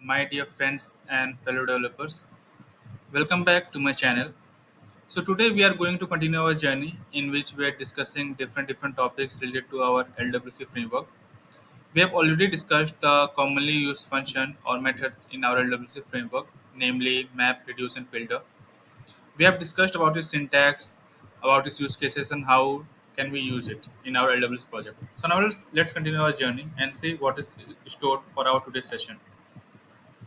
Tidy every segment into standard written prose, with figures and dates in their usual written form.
my dear friends and fellow developers. Welcome back to my channel. So today we are going to continue our journey in which we are discussing different topics related to our LWC framework. We have already discussed the commonly used function or methods in our LWC framework, namely map, reduce, and filter. We have discussed about its syntax, about its use cases, and how can we use it in our LWC project. So now let's continue our journey and see what is stored for our today's session.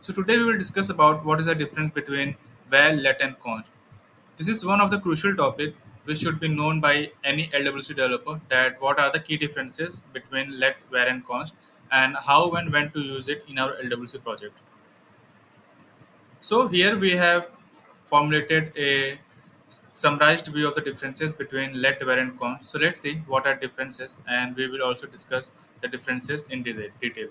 So today we will discuss about what is the difference between var, let, and const. This is one of the crucial topic which should be known by any LWC developer that what are the key differences between let, var, and const, and how and when to use it in our LWC project. So here we have formulated a summarized view of the differences between let, var, and const. So let's see what are differences, and we will also discuss the differences in detail.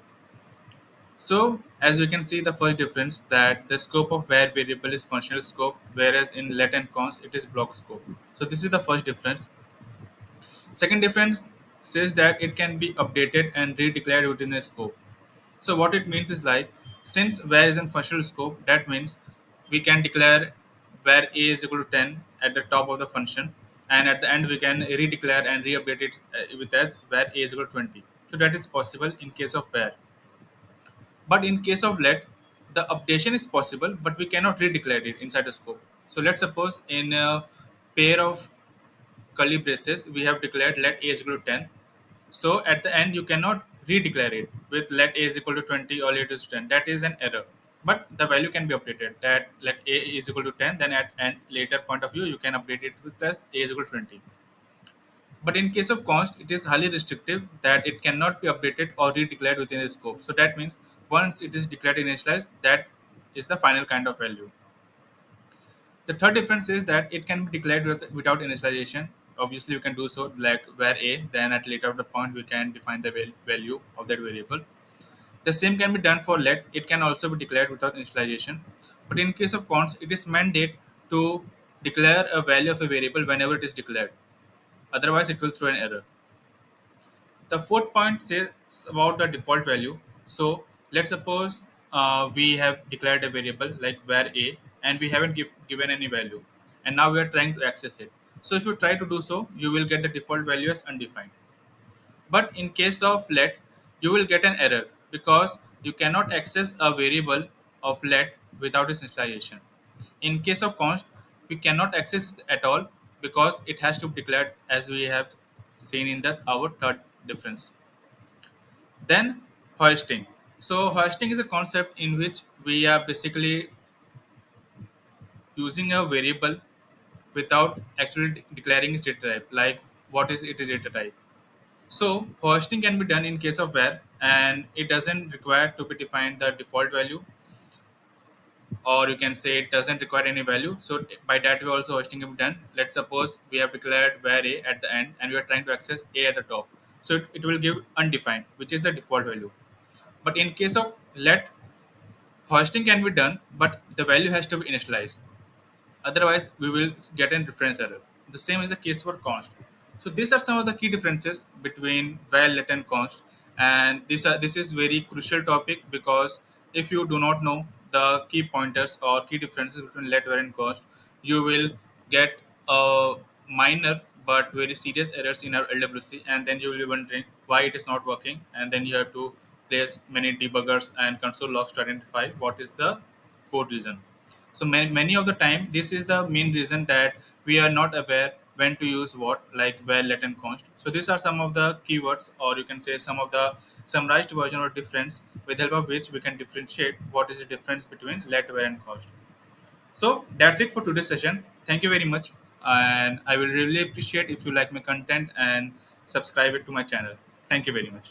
So as you can see, the first difference that the scope of var variable is functional scope, whereas in let and const it is block scope. So this is the first difference. Second difference says that it can be updated and redeclared within a scope. So what it means is like since var is in functional scope, that means we can declare var a is equal to 10 at the top of the function, and at the end we can redeclare and re-update it with as var a is equal to 20. So that is possible in case of var. But in case of let, the updation is possible, but we cannot redeclare it inside the scope. So let's suppose in a pair of curly braces, we have declared let a is equal to 10. So at the end, you cannot redeclare it with let a is equal to 20 or let is 10. That is an error. But the value can be updated that let a is equal to 10. Then at and later point of view, you can update it with as a is equal to 20. But in case of const, it is highly restrictive that it cannot be updated or redeclared within the scope. So that means once it is declared initialized, that is the final kind of value. The third difference is that it can be declared without initialization. Obviously, we can do so like var a, then at later of the point we can define the value of that variable. The same can be done for let. It can also be declared without initialization. But in case of const, it is mandate to declare a value of a variable whenever it is declared. Otherwise, it will throw an error. The fourth point says about the default value. So let's suppose we have declared a variable like var a, and we haven't given any value, and now we are trying to access it. So if you try to do so, you will get the default value as undefined. But in case of let, you will get an error because you cannot access a variable of let without its initialization. In case of const, we cannot access it at all because it has to be declared as we have seen in that our third difference. Then hoisting. So hoisting is a concept in which we are basically using a variable without actually declaring its data type, like what is its data type. So hoisting can be done in case of var, and it doesn't require to be defined the default value, or you can say it doesn't require any value. So by that way also hoisting can be done. Let's suppose we have declared var a at the end and we are trying to access a at the top. So it will give undefined, which is the default value. But in case of let, hoisting can be done, but the value has to be initialized. Otherwise, we will get a reference error. The same is the case for const. So these are some of the key differences between val, let, and const. And this is very crucial topic because if you do not know the key pointers or key differences between let, var, and const, you will get minor but very serious errors in our LWC, and then you will be wondering why it is not working, and then you have to place many debuggers and console logs to identify what is the code reason. So many of the time, this is the main reason that we are not aware when to use what, like where, let, and const. So these are some of the keywords, or you can say some of the summarized version or difference with help of which we can differentiate what is the difference between let, where, and const. So that's it for today's session. Thank you very much, and I will really appreciate if you like my content and subscribe it to my channel. Thank you very much.